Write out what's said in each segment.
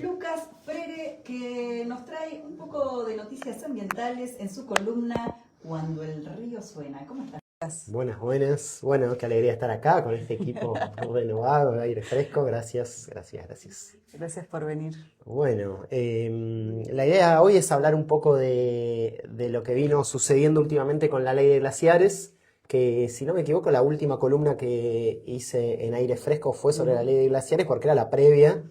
Lucas Freire, que nos trae un poco de noticias ambientales en su columna Cuando el río suena. ¿Cómo estás? Buenas, buenas. Bueno, qué alegría estar acá con este equipo renovado, de aire fresco. Gracias, gracias, gracias. Gracias por venir. Bueno, la idea hoy es hablar un poco de lo que vino sucediendo últimamente con la ley de glaciares, que si no me equivoco, la última columna que hice en aire fresco fue sobre la ley de glaciares porque era la previa.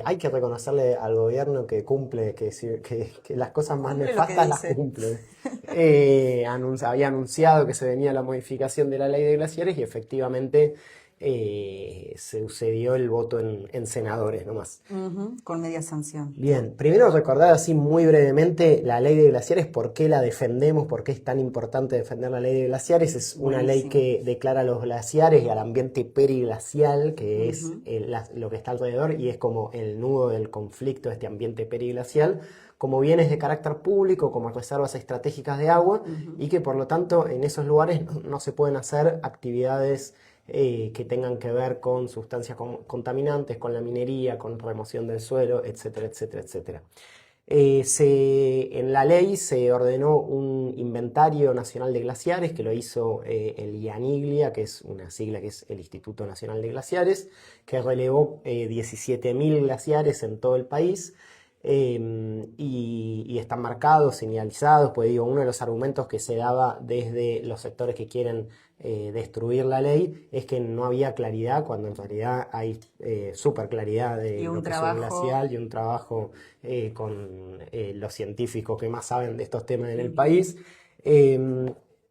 Hay que reconocerle al gobierno que cumple, que las cosas más Cumple lo que nefastas las dice. cumple. Había anunciado que se venía la modificación de la ley de glaciares y efectivamente sucedió el voto en senadores nomás. Con media sanción. Bien, primero recordar así muy brevemente la ley de glaciares, por qué la defendemos, por qué es tan importante defender la ley de glaciares. Es una ley Buenísimo. que declara a los glaciares y al ambiente periglacial, que es lo que está alrededor y es como el nudo del conflicto, este ambiente periglacial, como bienes de carácter público, como reservas estratégicas de agua, y que por lo tanto en esos lugares no se pueden hacer actividades que tengan que ver con sustancias contaminantes, con la minería, con remoción del suelo, etcétera, etcétera, etcétera. En la ley se ordenó un inventario nacional de glaciares que lo hizo el IANIGLIA, que es una sigla que es el Instituto Nacional de Glaciares, que relevó 17.000 glaciares en todo el país. Y están marcados, señalizados, pues digo, uno de los argumentos que se daba desde los sectores que quieren destruir la ley es que no había claridad, cuando en realidad hay súper claridad de lo que es un glacial y un trabajo con los científicos que más saben de estos temas en el país.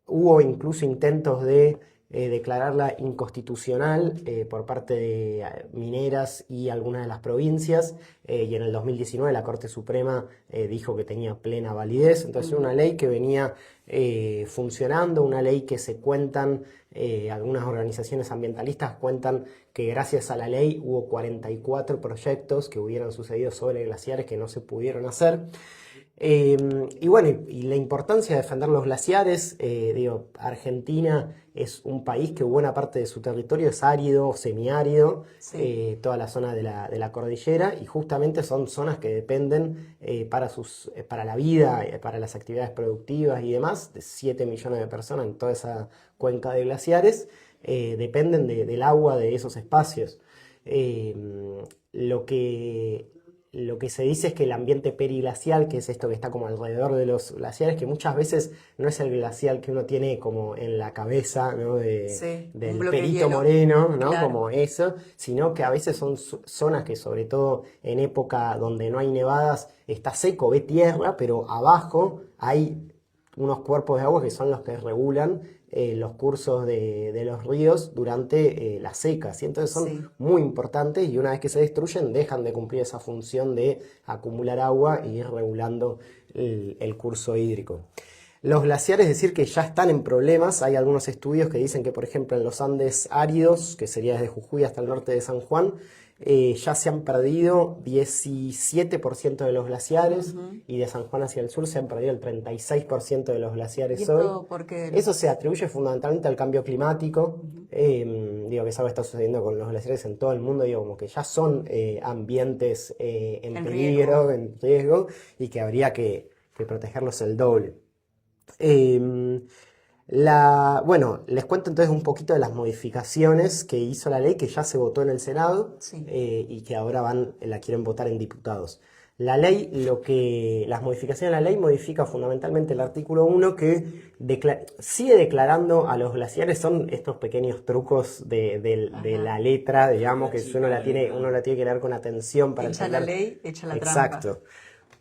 Hubo incluso intentos de declararla inconstitucional por parte de mineras y algunas de las provincias, y en el 2019 la Corte Suprema dijo que tenía plena validez. Entonces una ley que venía funcionando, una ley que se cuentan, algunas organizaciones ambientalistas cuentan que gracias a la ley hubo 44 proyectos que hubieran sucedido sobre glaciares que no se pudieron hacer. Y bueno, y la importancia de defender los glaciares, digo, Argentina es un país que buena parte de su territorio es árido, semiárido, Sí. toda la zona de la cordillera, y justamente son zonas que dependen para la vida, para las actividades productivas y demás, de 7 millones de personas en toda esa cuenca de glaciares, dependen del agua de esos espacios. Eh, lo que, lo que se dice es que el ambiente periglacial, que es esto que está como alrededor de los glaciares, que muchas veces no es el glacial que uno tiene como en la cabeza, ¿no? Sí, un Del bloque de Perito hielo. Moreno, ¿no? Claro. Como eso, sino que a veces son zonas que sobre todo en época donde no hay nevadas está seco, ve tierra, pero abajo hay unos cuerpos de agua que son los que regulan los cursos de los ríos durante las secas. Y entonces son Sí. muy importantes y una vez que se destruyen dejan de cumplir esa función de acumular agua y ir regulando el curso hídrico. Los glaciares, es decir, que ya están en problemas. Hay algunos estudios que dicen que, por ejemplo, en los Andes áridos, que sería desde Jujuy hasta el norte de San Juan, ya se han perdido 17% de los glaciares, y de San Juan hacia el sur se han perdido el 36% de los ¿Y glaciares hoy. esto por qué? Eso se atribuye fundamentalmente al cambio climático. Digo que es algo que está sucediendo con los glaciares en todo el mundo, digo, como que ya son ambientes en peligro, en riesgo, y que habría que protegerlos el doble. Bueno, les cuento entonces un poquito de las modificaciones que hizo la ley, que ya se votó en el Senado, Sí. y que ahora la quieren votar en diputados. La ley, las modificaciones de la ley modifica fundamentalmente el artículo 1 que sigue declarando a los glaciares, son estos pequeños trucos de la letra, digamos, que uno la tiene que leer con atención para Echa la entender. ley, echa la trampa. Exacto.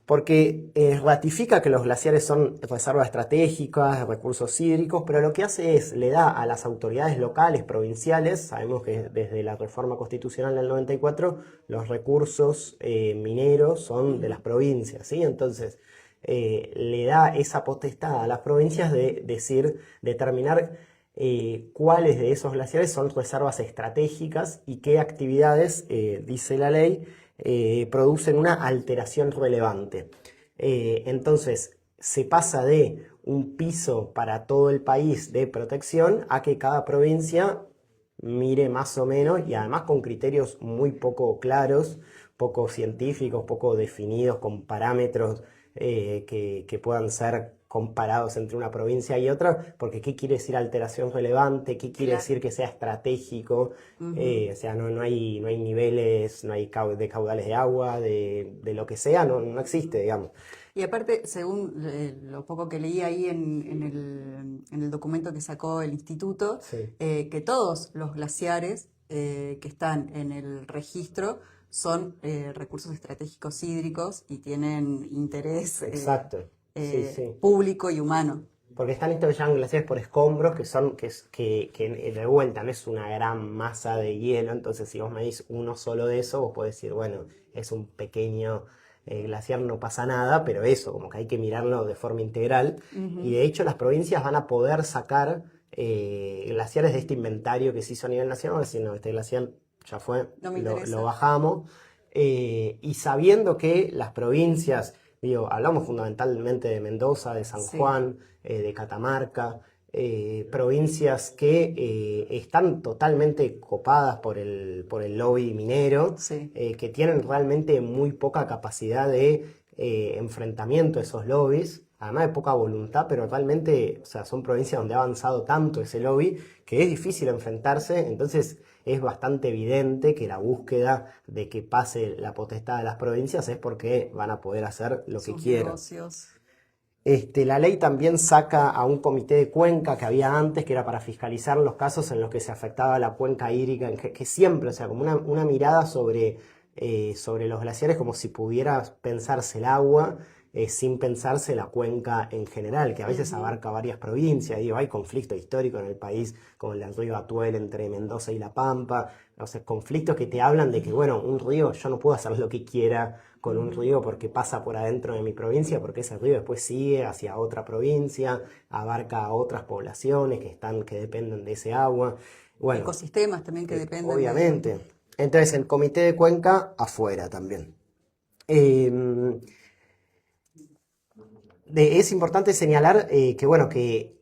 Porque ratifica que los glaciares son reservas estratégicas de recursos hídricos, pero lo que hace es, le da a las autoridades locales, provinciales, sabemos que desde la reforma constitucional del 94, los recursos mineros son de las provincias, ¿sí? Entonces, le da esa potestad a las provincias de determinar cuáles de esos glaciares son reservas estratégicas y qué actividades, dice la ley, producen una alteración relevante. Entonces, se pasa de un piso para todo el país de protección a que cada provincia mire más o menos, y además con criterios muy poco claros, poco científicos, poco definidos, con parámetros que puedan ser comparados entre una provincia y otra, porque ¿qué quiere decir alteración relevante? ¿Qué quiere decir que sea estratégico? O sea, no hay niveles, no hay de caudales de agua, de lo que sea, no existe, digamos. Y aparte, según lo poco que leí ahí en el documento que sacó el instituto, Sí. Que todos los glaciares que están en el registro son recursos estratégicos hídricos y tienen interés Exacto. Sí. público y humano. Porque están estos que llaman glaciares por escombros, que de vuelta no es una gran masa de hielo, entonces si vos medís uno solo de eso, vos podés decir, bueno, es un pequeño glaciar, no pasa nada, pero eso, como que hay que mirarlo de forma integral. Y de hecho las provincias van a poder sacar glaciares de este inventario que se hizo a nivel nacional, decir, no, este glaciar ya fue, No me interesa. lo bajamos, y sabiendo que las provincias, digo, hablamos fundamentalmente de Mendoza, de San Sí. Juan, de Catamarca, provincias que están totalmente copadas por el lobby minero, Sí. que tienen realmente muy poca capacidad de enfrentamiento a esos lobbies, además de poca voluntad, pero realmente, o sea, son provincias donde ha avanzado tanto ese lobby que es difícil enfrentarse, entonces es bastante evidente que la búsqueda de que pase la potestad de las provincias es porque van a poder hacer lo que Sus quieran. negocios. La ley también saca a un comité de cuenca que había antes, que era para fiscalizar los casos en los que se afectaba la cuenca hídrica, que siempre, o sea, como una mirada sobre los glaciares, como si pudiera pensarse el agua sin pensarse la cuenca en general, que a veces abarca varias provincias. Digo, hay conflicto histórico en el país, como el del río Atuel entre Mendoza y La Pampa, o sea, conflictos que te hablan de que, bueno, un río, yo no puedo hacer lo que quiera con un río porque pasa por adentro de mi provincia, porque ese río después sigue hacia otra provincia, abarca a otras poblaciones que dependen de ese agua. Bueno, Ecosistemas también que dependen. obviamente. Entonces, el comité de cuenca afuera también. Es importante señalar que, bueno, que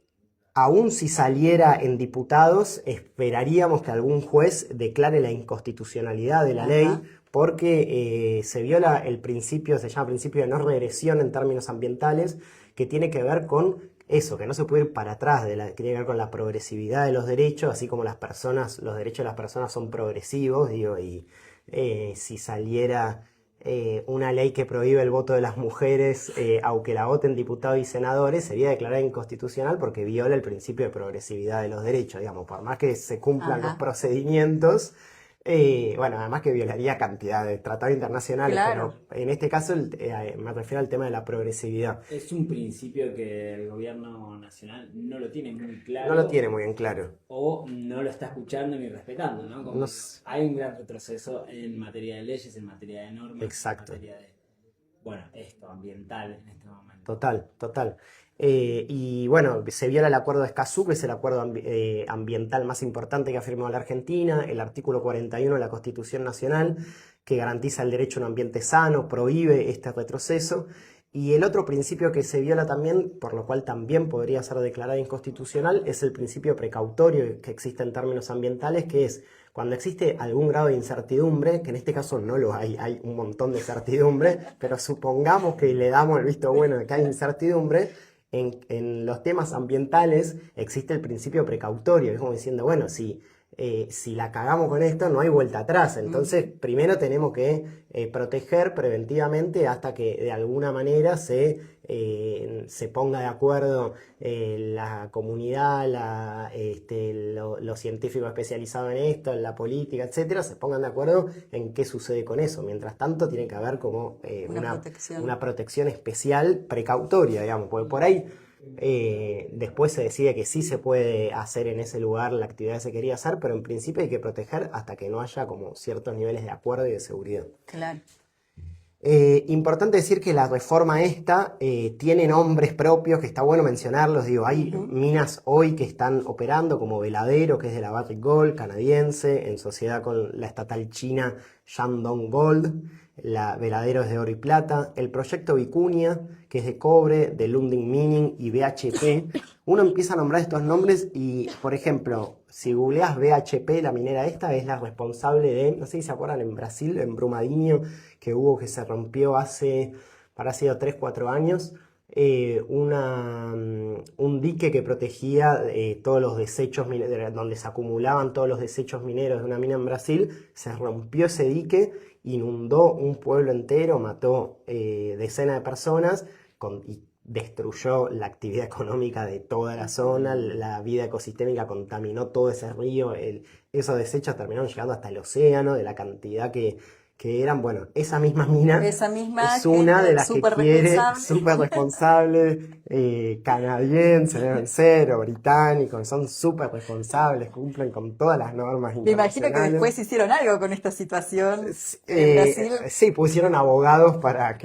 aún si saliera en diputados, esperaríamos que algún juez declare la inconstitucionalidad de la ley, porque se viola el principio, se llama principio de no regresión en términos ambientales, que tiene que ver con eso, que no se puede ir para atrás, que tiene que ver con la progresividad de los derechos, así como los derechos de las personas son progresivos, digo, y si saliera una ley que prohíbe el voto de las mujeres, aunque la voten diputados y senadores, sería declarada inconstitucional porque viola el principio de progresividad de los derechos, digamos, por más que se cumplan los procedimientos. Bueno, además que violaría cantidad de tratados internacionales, Claro. pero en este caso me refiero al tema de la progresividad. Es un principio que el gobierno nacional no lo tiene muy claro. No lo tiene muy en claro. O no lo está escuchando ni respetando, ¿no? Como hay un gran retroceso en materia de leyes, en materia de normas, Exacto. en materia de, bueno, esto, ambiental en este momento. Total. Y bueno, se viola el acuerdo de Escazú, que es el acuerdo ambiental más importante que ha firmado la Argentina, el artículo 41 de la Constitución Nacional, que garantiza el derecho a un ambiente sano, prohíbe este retroceso. Y el otro principio que se viola también, por lo cual también podría ser declarado inconstitucional, es el principio precautorio que existe en términos ambientales, que es cuando existe algún grado de incertidumbre, que en este caso no lo hay un montón de incertidumbre, pero supongamos que le damos el visto bueno de que hay incertidumbre. En los temas ambientales existe el principio precautorio, es como diciendo, bueno, si la cagamos con esto no hay vuelta atrás, entonces primero tenemos que proteger preventivamente hasta que de alguna manera se ponga de acuerdo la comunidad, los científicos especializados en esto, en la política, etcétera, se pongan de acuerdo en qué sucede con eso. Mientras tanto tiene que haber como una protección especial precautoria, digamos, porque por ahí después se decide que sí se puede hacer en ese lugar la actividad que se quería hacer, pero en principio hay que proteger hasta que no haya como ciertos niveles de acuerdo y de seguridad. Claro. Importante decir que la reforma esta tiene nombres propios, que está bueno mencionarlos. Digo, hay minas hoy que están operando como Veladero, que es de la Barrick Gold canadiense, en sociedad con la estatal china Shandong Gold. La Veladero es de oro y plata. El proyecto Vicuña, que es de cobre, de Lundin Mining y BHP. Uno empieza a nombrar estos nombres y, por ejemplo, si googleás BHP, la minera esta, es la responsable de, no sé si se acuerdan, en Brasil, en Brumadinho, que se rompió habrá sido 3, 4 años, un dique que protegía todos los desechos, donde se acumulaban todos los desechos mineros de una mina en Brasil. Se rompió ese dique, inundó un pueblo entero, mató decenas de personas y destruyó la actividad económica de toda la zona, la vida ecosistémica, contaminó todo ese río, esos desechos terminaron llegando hasta el océano, de la cantidad que eran. Bueno, esa misma mina Esa misma es una gente de las que súper quiere, responsable. súper responsable, canadiense, deben ser, o británicos, son súper responsables, cumplen con todas las normas Me imagino que internacionales. después hicieron algo con esta situación en Eh, Brasil. sí, pusieron abogados para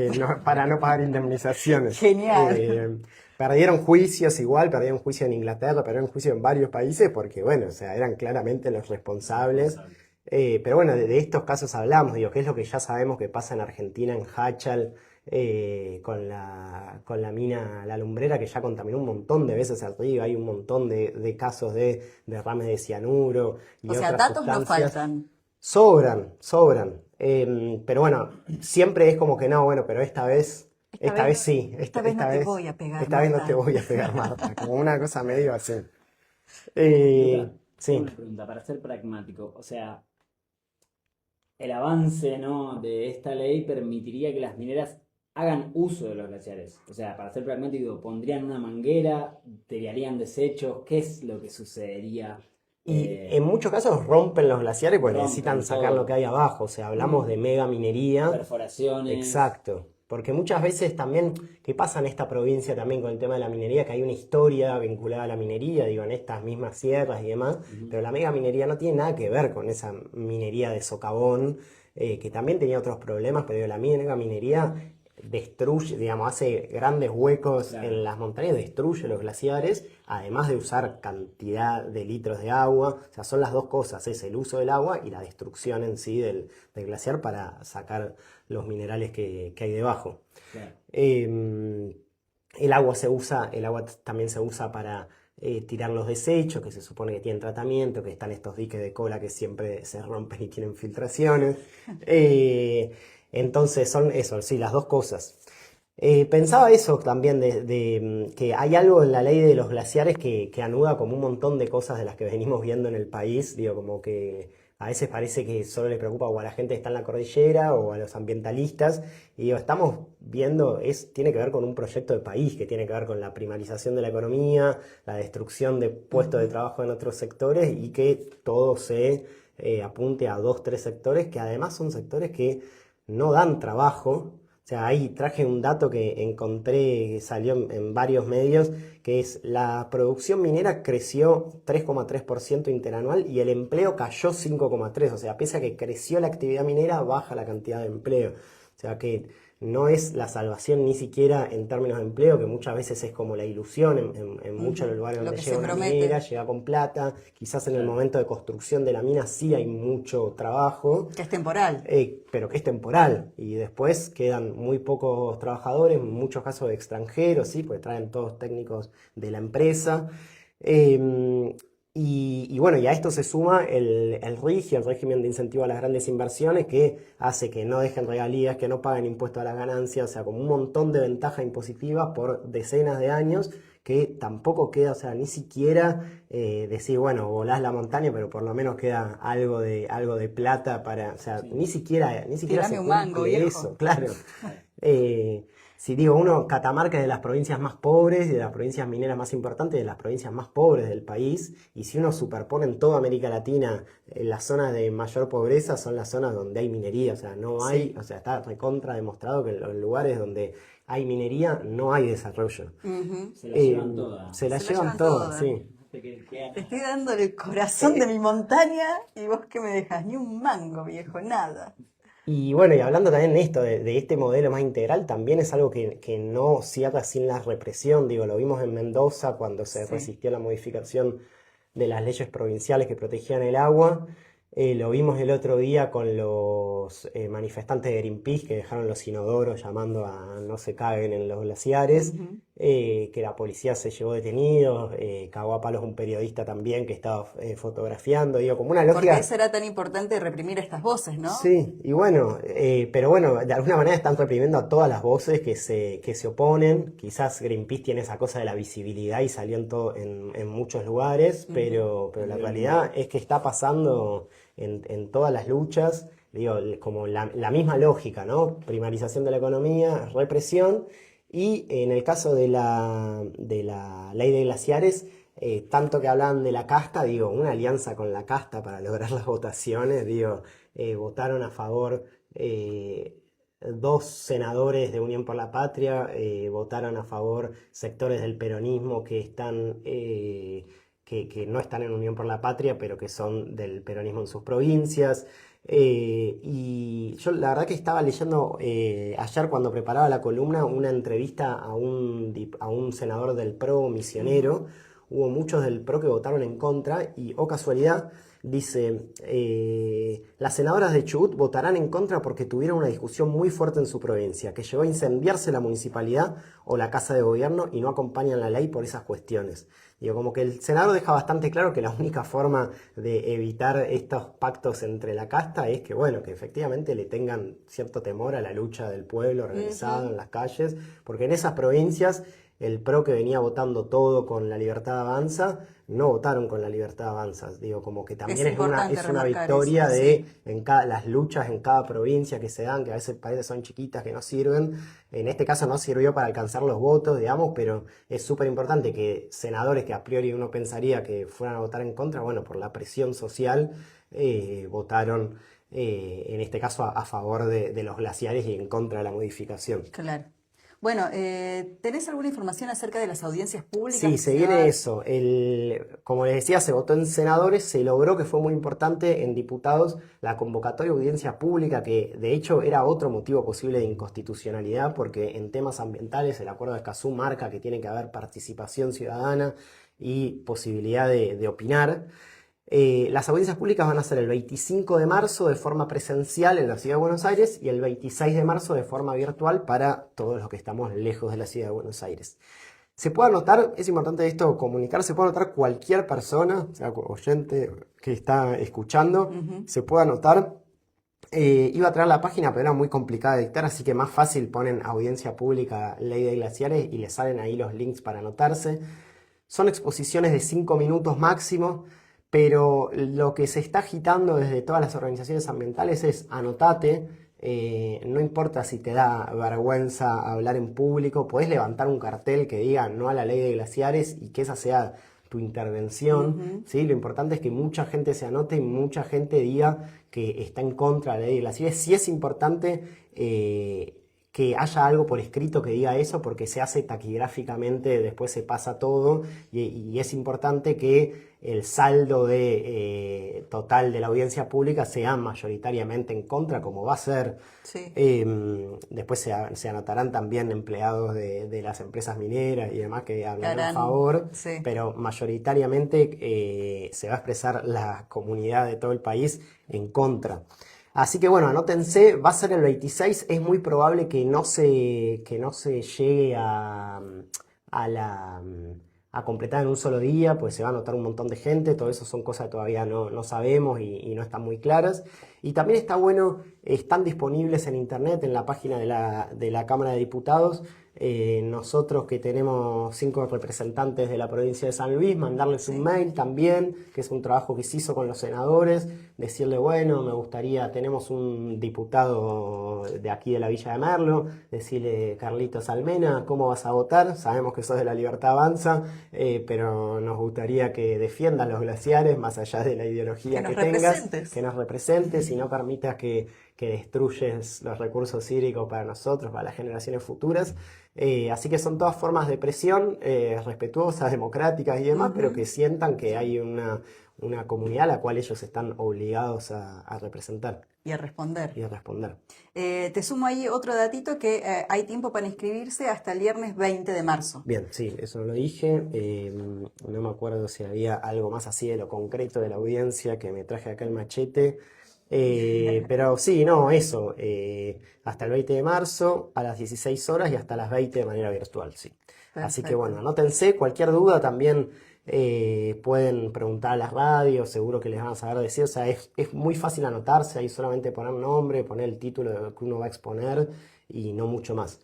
no pagar indemnizaciones. Genial. Perdieron juicios igual, perdieron juicio en Inglaterra, perdieron juicio en varios países porque, bueno, o sea, eran claramente los responsables. Pero bueno, de estos casos hablamos, digo, que es lo que ya sabemos que pasa en Argentina, en Hachal, con la mina La Lumbrera, que ya contaminó un montón de veces el río. Hay un montón de casos de derrames de cianuro y O sea, otras datos no sustancias. faltan. Sobran. Pero bueno, siempre es como que no, bueno, pero esta vez sí. Esta vez no te voy a pegar, Esta vez no Marta. te voy a pegar, Marta. Como una cosa medio así. Luca, Sí. una pregunta, para ser pragmático, o sea, el avance, ¿no?, de esta ley permitiría que las mineras hagan uso de los glaciares. O sea, para ser pragmático, pondrían una manguera, tirarían desechos, ¿qué es lo que sucedería? Y en muchos casos rompen los glaciares porque Rompen necesitan sacar todo. lo que hay abajo. O sea, hablamos de mega minería. Perforaciones. Exacto. Porque muchas veces también, ¿qué pasa en esta provincia también con el tema de la minería? Que hay una historia vinculada a la minería, digo, en estas mismas sierras y demás, pero la mega minería no tiene nada que ver con esa minería de socavón, que también tenía otros problemas, pero digo, la mega minería destruye, digamos, hace grandes huecos Claro. en las montañas, destruye los glaciares, además de usar cantidad de litros de agua. O sea, son las dos cosas, es el uso del agua y la destrucción en sí del glaciar para sacar los minerales que hay debajo. Claro. El agua también se usa para tirar los desechos, que se supone que tienen tratamiento, que están estos diques de cola que siempre se rompen y tienen filtraciones. Entonces son eso, sí, las dos cosas. Pensaba eso también que hay algo en la ley de los glaciares que anuda como un montón de cosas de las que venimos viendo en el país. Digo, como que a veces parece que solo le preocupa o a la gente que está en la cordillera o a los ambientalistas. Y digo, estamos viendo, tiene que ver con un proyecto de país, que tiene que ver con la primarización de la economía, la destrucción de puestos de trabajo en otros sectores y que todo se apunte a 2, 3 sectores que además son sectores que no dan trabajo. O sea, ahí traje un dato que encontré, que salió en varios medios, que es la producción minera creció 3,3% interanual y el empleo cayó 5,3%. O sea, pese a que creció la actividad minera, baja la cantidad de empleo. O sea que no es la salvación ni siquiera en términos de empleo, que muchas veces es como la ilusión en muchos de los lugares Lo donde que llega se una promete. minera, llega con plata. Quizás en el momento de construcción de la mina sí hay mucho trabajo. Que es temporal. Pero que es temporal y después quedan muy pocos trabajadores, en muchos casos extranjeros, ¿sí? Porque traen todos técnicos de la empresa. Y bueno, y a esto se suma el RIGI, el régimen de incentivo a las grandes inversiones, que hace que no dejen regalías, que no paguen impuestos a las ganancias, o sea, como un montón de ventajas impositivas por decenas de años, que tampoco queda, o sea, ni siquiera decir, bueno, volás la montaña, pero por lo menos queda algo de plata para, o sea, ni siquiera Tirame se un mango, cumple viejo. eso, claro. Si digo, Catamarca es de las provincias más pobres, de las provincias mineras más importantes, de las provincias más pobres del país, y si uno superpone en toda América Latina, las zonas de mayor pobreza son las zonas donde hay minería, o sea, no hay, o sea, está recontra demostrado que en los lugares donde hay minería no hay desarrollo. Ujú. Se la llevan todas. Se la Se la llevan llevan todas, todas. sí. Te estoy dando el corazón de mi montaña y vos que me dejas ni un mango, viejo, nada. Y bueno, y hablando también de esto, de este modelo más integral, también es algo que no cierra sin la represión. Digo, lo vimos en Mendoza cuando se Sí. resistió la modificación de las leyes provinciales que protegían el agua. Lo vimos el otro día con los manifestantes de Greenpeace que dejaron los inodoros llamando a no se caguen en los glaciares. Ujú. que la policía se llevó detenidos, cagó a palos un periodista también que estaba fotografiando, digo, como una Porque lógica. eso era tan importante reprimir estas voces, ¿no? Sí, y bueno, pero bueno, de alguna manera están reprimiendo a todas las voces que se oponen. Quizás Greenpeace tiene esa cosa de la visibilidad y salió en muchos lugares, pero la realidad es que está pasando en todas las luchas, digo, como la misma lógica, ¿no? Primarización de la economía, represión, y en el caso de la ley de glaciares, tanto que hablaban de la casta, digo, una alianza con la casta para lograr las votaciones, digo, votaron a favor dos senadores de Unión por la Patria, votaron a favor sectores del peronismo que están, que no están en Unión por la Patria, pero que son del peronismo en sus provincias. Y yo la verdad que estaba leyendo ayer cuando preparaba la columna una entrevista a a un senador del PRO misionero. Hubo muchos del PRO que votaron en contra y, oh casualidad, dice, las senadoras de Chubut votarán en contra porque tuvieron una discusión muy fuerte en su provincia, que llegó a incendiarse la municipalidad o la casa de gobierno y no acompañan la ley por esas cuestiones. Digo, como que el senador deja bastante claro que la única forma de evitar estos pactos entre la casta es que, bueno, que efectivamente le tengan cierto temor a la lucha del pueblo organizado en las calles, porque en esas provincias el PRO que venía votando todo con la Libertad Avanza, no votaron con la Libertad Avanza. Digo, como que también es una remarcar victoria eso, de sí. las luchas en cada provincia que se dan, que a veces países son chiquitas que no sirven. En este caso no sirvió para alcanzar los votos, digamos, pero es súper importante que senadores que a priori uno pensaría que fueran a votar en contra, bueno, por la presión social, votaron, en este caso, a favor de los glaciares y en contra de la modificación. Claro. Bueno, ¿tenés alguna información acerca de las audiencias públicas Sí, que se se viene van? eso. Como les decía, se votó en senadores, se logró, que fue muy importante, en diputados la convocatoria de audiencia pública, que de hecho era otro motivo posible de inconstitucionalidad, porque en temas ambientales el Acuerdo de Escazú marca que tiene que haber participación ciudadana y posibilidad de opinar. Las audiencias públicas van a ser el 25 de marzo de forma presencial en la Ciudad de Buenos Aires y el 26 de marzo de forma virtual para todos los que estamos lejos de la Ciudad de Buenos Aires. Se puede anotar, es importante esto comunicar, se puede anotar cualquier persona, sea oyente que está escuchando, se puede anotar. Iba a traer la página, pero era muy complicada de dictar, así que más fácil ponen audiencia pública, ley de glaciares y les salen ahí los links para anotarse. Son exposiciones de 5 minutos máximo, pero lo que se está agitando desde todas las organizaciones ambientales es anotate, no importa si te da vergüenza hablar en público, podés levantar un cartel que diga no a la ley de glaciares y que esa sea tu intervención, ¿sí? Lo importante es que mucha gente se anote y mucha gente diga que está en contra de la ley de glaciares. Sí es importante que haya algo por escrito que diga eso, porque se hace taquigráficamente, después se pasa todo, y es importante que el saldo total de la audiencia pública sea mayoritariamente en contra, como va a ser. Sí. Después se anotarán también empleados de las empresas mineras y demás que hablarán a Harán, favor, sí. pero mayoritariamente se va a expresar la comunidad de todo el país en contra. Así que bueno, anótense, va a ser el 26, es muy probable que no se llegue a completar en un solo día, pues se va a anotar un montón de gente, todo eso son cosas que todavía no sabemos y no están muy claras. Y también está bueno, están disponibles en internet, en la página de la Cámara de Diputados, nosotros que tenemos 5 representantes de la provincia de San Luis, mandarles un mail también, que es un trabajo que se hizo con los senadores, decirle, bueno, me gustaría, tenemos un diputado de aquí de la Villa de Merlo, decirle, Carlitos Almena, ¿cómo vas a votar? Sabemos que sos de la Libertad Avanza, pero nos gustaría que defiendas los glaciares, más allá de la ideología que tengas, que nos representes y no permitas que destruyes los recursos hídricos para nosotros, para las generaciones futuras. Así que son todas formas de presión respetuosas, democráticas y demás, pero que sientan que hay una comunidad a la cual ellos están obligados a representar. Y a responder. Y a responder. Te sumo ahí otro datito que hay tiempo para inscribirse hasta el viernes 20 de marzo. Bien, sí, eso lo dije. No me acuerdo si había algo más así de lo concreto de la audiencia que me traje acá el machete. Pero sí, no, eso. Hasta el 20 de marzo a las 16 horas y hasta las 20 de manera virtual, sí. Así que bueno, Perfecto. anótense. Cualquier duda también pueden preguntar a las radios, seguro que les van a saber decir. O sea, es muy fácil anotarse, ahí solamente poner nombre, poner el título de lo que uno va a exponer y no mucho más.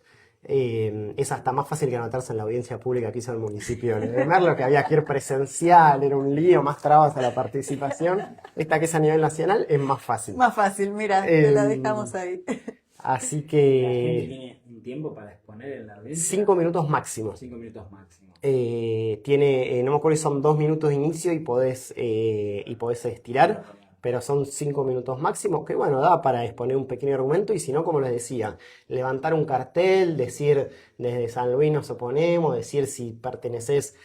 Es hasta más fácil que anotarse en la audiencia pública que hizo el municipio de Merlo, que había que ir presencial, era un lío, más trabas a la participación. Esta que es a nivel nacional es más fácil. Más fácil, mira, te la dejamos ahí. Así La gente que tiene un tiempo para exponer en la audiencia. 5 minutos máximo. 5 minutos máximo. Tiene, no me acuerdo si son 2 minutos de inicio y podés estirar, pero son 5 minutos máximo, que bueno, da para exponer un pequeño argumento y si no, como les decía, levantar un cartel, decir desde San Luis nos oponemos, decir si perteneces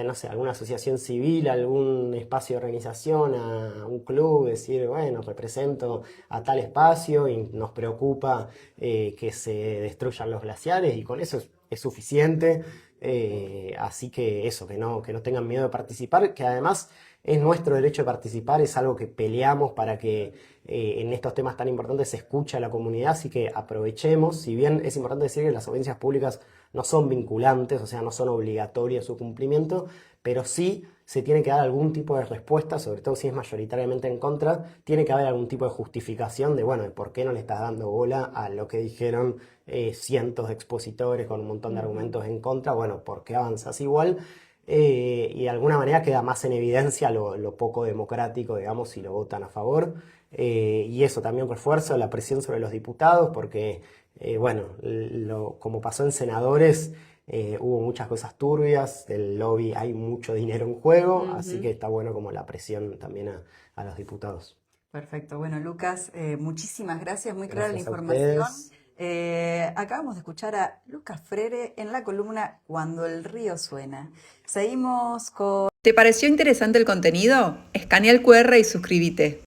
no sé, a alguna asociación civil, a algún espacio de organización, a un club, decir, bueno, represento a tal espacio y nos preocupa que se destruyan los glaciares y con eso es suficiente. Así que eso, que no tengan miedo de participar, que además es nuestro derecho de participar, es algo que peleamos para que en estos temas tan importantes se escuche a la comunidad, así que aprovechemos. Si bien es importante decir que las audiencias públicas no son vinculantes, o sea, no son obligatorias su cumplimiento, pero sí se tiene que dar algún tipo de respuesta, sobre todo si es mayoritariamente en contra, tiene que haber algún tipo de justificación de, bueno, de por qué no le estás dando bola a lo que dijeron cientos de expositores con un montón de argumentos en contra, bueno, ¿por qué avanzas igual? Y de alguna manera queda más en evidencia lo poco democrático, digamos, si lo votan a favor. Y eso también refuerza la presión sobre los diputados, porque, bueno, como pasó en senadores, hubo muchas cosas turbias, el lobby, hay mucho dinero en juego, así que está bueno como la presión también a los diputados. Perfecto. Bueno, Lucas, muchísimas gracias, muy clara la Gracias a información. ustedes. Acabamos de escuchar a Lucas Freire en la columna Cuando el río suena. Seguimos con... ¿Te pareció interesante el contenido? Escanea el QR y suscríbete.